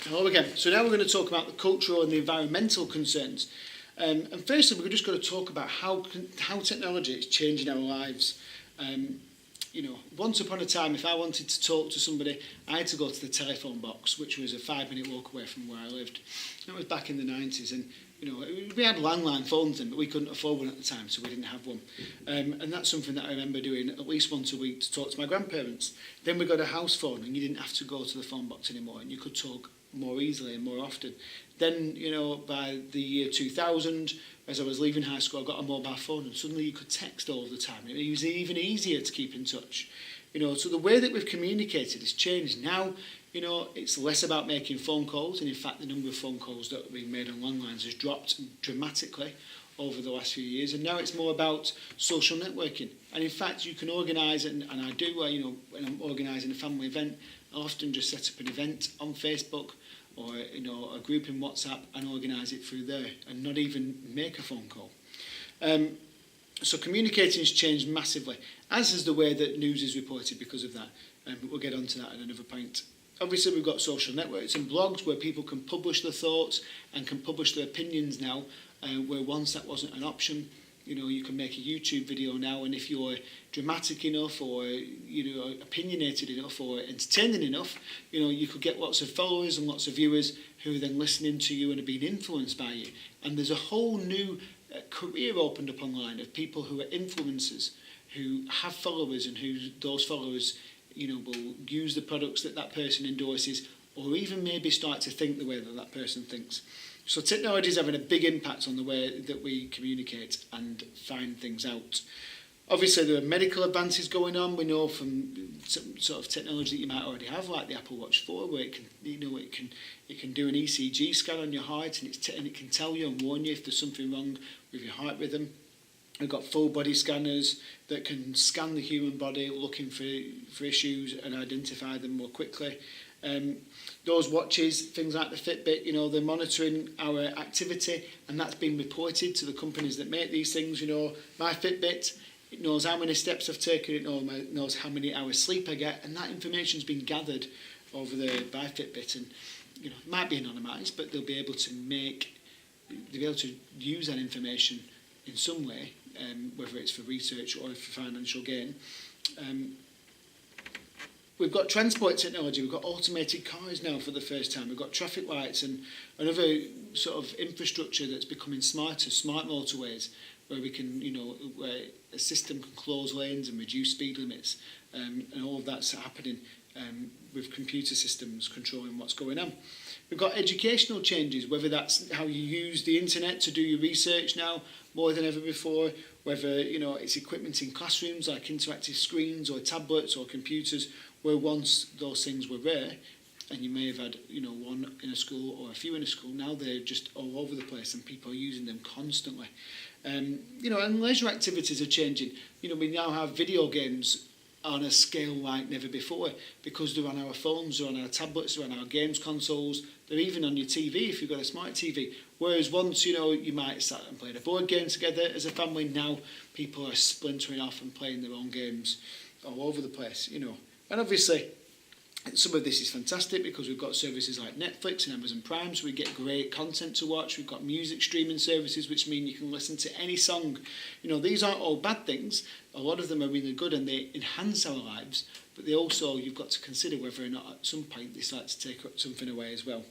Hello again. So now we're going to talk about the cultural and the environmental concerns. And firstly, we're just going to talk about how technology is changing our lives. Once upon a time, if I wanted to talk to somebody, I had to go to the telephone box, which was a 5-minute walk away from where I lived. That was back in the 90s, and we had landline phones then, but we couldn't afford one at the time, so we didn't have one. And that's something that I remember doing at least once a week to talk to my grandparents. Then we got a house phone, and you didn't have to go to the phone box anymore, and you could talk more easily and more often. Then, by the year 2000, as I was leaving high school, I got a mobile phone, and suddenly you could text all the time. It was even easier to keep in touch. So the way that we've communicated has changed. Now, it's less about making phone calls, and in fact, the number of phone calls that are being made on landlines has dropped dramatically over the last few years, and now it's more about social networking. And in fact, you can organise, and I do, when I'm organising a family event, I'll often just set up an event on Facebook or a group in WhatsApp and organise it through there and not even make a phone call. So communicating has changed massively, as is the way that news is reported because of that. But we'll get onto that at another point. Obviously, we've got social networks and blogs where people can publish their thoughts and can publish their opinions now, where once that wasn't an option. You can make a YouTube video now, and if you're dramatic enough or opinionated enough or entertaining enough, you could get lots of followers and lots of viewers who are then listening to you and are being influenced by you. And there's a whole new career opened up online of people who are influencers, who have followers, and who those followers will use the products that person endorses, or even maybe start to think the way that person thinks. So technology is having a big impact on the way that we communicate and find things out. Obviously, there are medical advances going on. We know from some sort of technology that you might already have, like the Apple Watch 4, where it can do an ECG scan on your heart, and it can tell you and warn you if there's something wrong with your heart rhythm. We've got full body scanners that can scan the human body, looking for issues and identify them more quickly. Those watches, things like the Fitbit, they're monitoring our activity, and that's been reported to the companies that make these things. My Fitbit, it knows how many steps I've taken, it knows how many hours sleep I get, and that information's been gathered over there by Fitbit, and it might be anonymised, but they'll be able to use that information in some way, whether it's for research or for financial gain. We've got transport technology, we've got automated cars now for the first time, we've got traffic lights and another sort of infrastructure that's becoming smarter, smart motorways, where we can, where a system can close lanes and reduce speed limits, and all of that's happening with computer systems controlling what's going on. We've got educational changes, whether that's how you use the internet to do your research now more than ever before, whether it's equipment in classrooms like interactive screens or tablets or computers, where once those things were rare, and you may have had one in a school or a few in a school. Now they're just all over the place, and people are using them constantly. And leisure activities are changing. We now have video games on a scale like never before, because they're on our phones, they're on our tablets, they're on our games consoles, they're even on your TV if you've got a smart TV. Whereas once, you might start and play a board game together as a family, now people are splintering off and playing their own games all over the place, And obviously, some of this is fantastic because we've got services like Netflix and Amazon Prime, so we get great content to watch. We've got music streaming services, which mean you can listen to any song. These aren't all bad things. A lot of them are really good and they enhance our lives, but they also, you've got to consider whether or not at some point they start to take something away as well.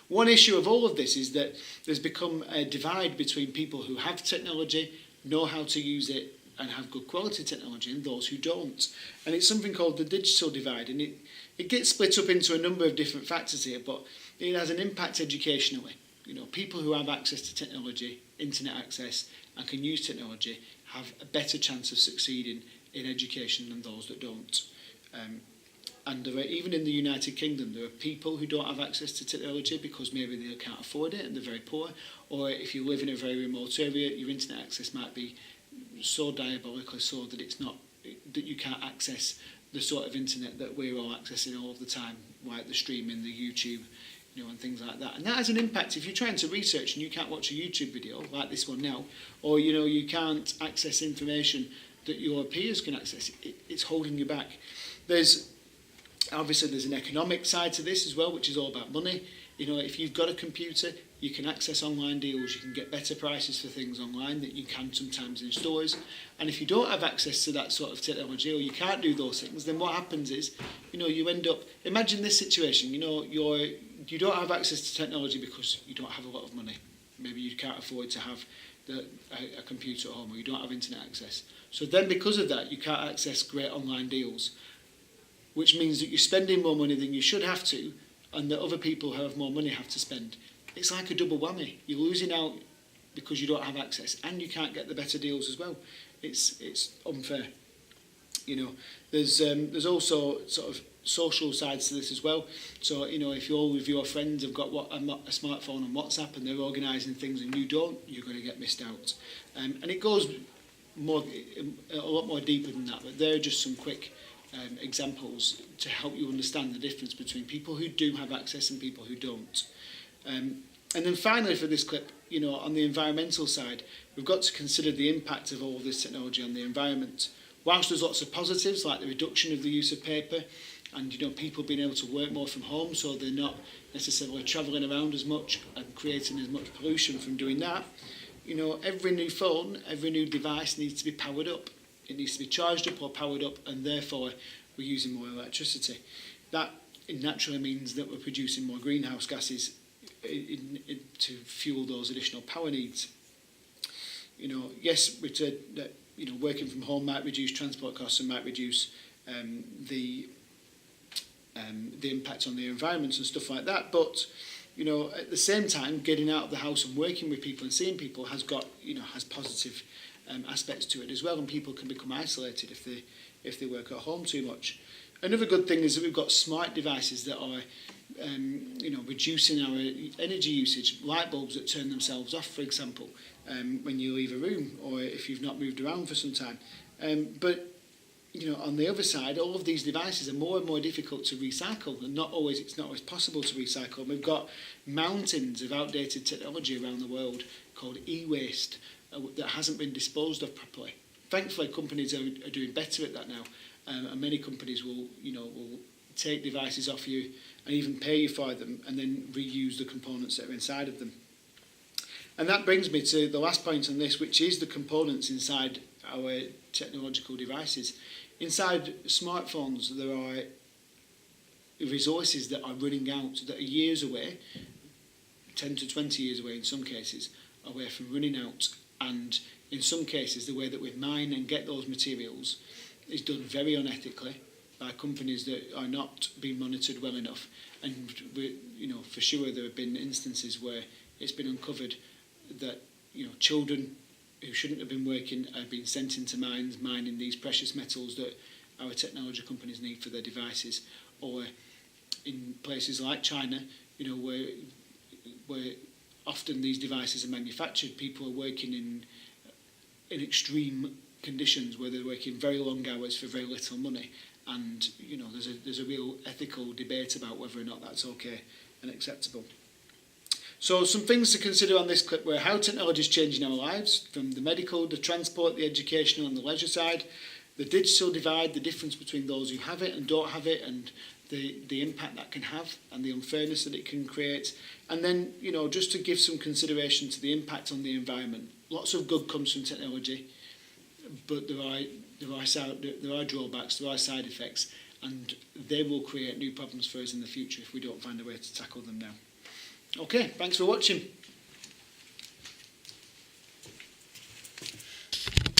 One issue of all of this is that there's become a divide between people who have technology, know how to use it, and have good quality technology, and those who don't. And it's something called the digital divide, and it gets split up into a number of different factors here, but it has an impact educationally. People who have access to technology, internet access, and can use technology have a better chance of succeeding in education than those that don't. And even in the United Kingdom, there are people who don't have access to technology because maybe they can't afford it and they're very poor, or if you live in a very remote area, your internet access might be so diabolically so that that you can't access the sort of internet that we're all accessing all of the time, like the streaming, the YouTube, and things like that. And that has an impact if you're trying to research and you can't watch a YouTube video like this one now, or you can't access information that your peers can access. It's holding you back. There's Obviously, there's an economic side to this as well, which is all about money. You know, if you've got a computer, you can access online deals, you can get better prices for things online that you can sometimes in stores. And if you don't have access to that sort of technology, or you can't do those things, then what happens is, you know, you end up, imagine this situation, you know, you don't have access to technology because you don't have a lot of money. Maybe you can't afford to have a computer at home, or you don't have internet access. So then because of that, you can't access great online deals, which means that you're spending more money than you should have to, and that other people who have more money have to spend. It's like a double whammy. You're losing out because you don't have access, and you can't get the better deals as well. It's unfair. You know, there's also sort of social sides to this as well. So, you know, if all of your friends have got a smartphone and WhatsApp and they're organising things and you don't, you're going to get missed out. And it goes a lot more deeper than that, but there are just some quick examples to help you understand the difference between people who do have access and people who don't. And then finally for this clip, you know, on the environmental side, we've got to consider the impact of all of this technology on the environment. Whilst there's lots of positives, like the reduction of the use of paper, and, you know, people being able to work more from home, so they're not necessarily travelling around as much and creating as much pollution from doing that. You know, every new phone, every new device needs to be powered up. It needs to be charged up or powered up, and therefore we're using more electricity. That naturally means that we're producing more greenhouse gases to fuel those additional power needs. You know, yes, we said that, you know, working from home might reduce transport costs and might reduce the impact on the environment and stuff like that. But, you know, at the same time, getting out of the house and working with people and seeing people has got, you know, has positive aspects to it as well, and people can become isolated if they work at home too much. Another good thing is that we've got smart devices that are you know, reducing our energy usage, light bulbs that turn themselves off, for example, when you leave a room or if you've not moved around for some time. But, you know, on the other side, all of these devices are more and more difficult to recycle, and it's not always possible to recycle. And we've got mountains of outdated technology around the world called e-waste that hasn't been disposed of properly. Thankfully, companies are doing better at that now, and many companies will take devices off you and even pay you for them, and then reuse the components that are inside of them. And that brings me to the last point on this, which is the components inside our technological devices. Inside smartphones, there are resources that are running out, that are years away, 10 to 20 years away in some cases, away from running out. And in some cases, the way that we mine and get those materials is done very unethically by companies that are not being monitored well enough. And you know, for sure, there have been instances where it's been uncovered that, you know, children who shouldn't have been working have been sent into mines, mining these precious metals that our technology companies need for their devices. Or in places like China, you know, where often these devices are manufactured, people are working in extreme conditions where they're working very long hours for very little money. And, you know, there's a real ethical debate about whether or not that's okay and acceptable. So some things to consider on this clip were how technology is changing our lives, from the medical, the transport, the educational and the leisure side, the digital divide, the difference between those who have it and don't have it, and the impact that can have and the unfairness that it can create. And then, you know, just to give some consideration to the impact on the environment. Lots of good comes from technology, but there are drawbacks, there are side effects, and they will create new problems for us in the future if we don't find a way to tackle them now. Okay, thanks for watching.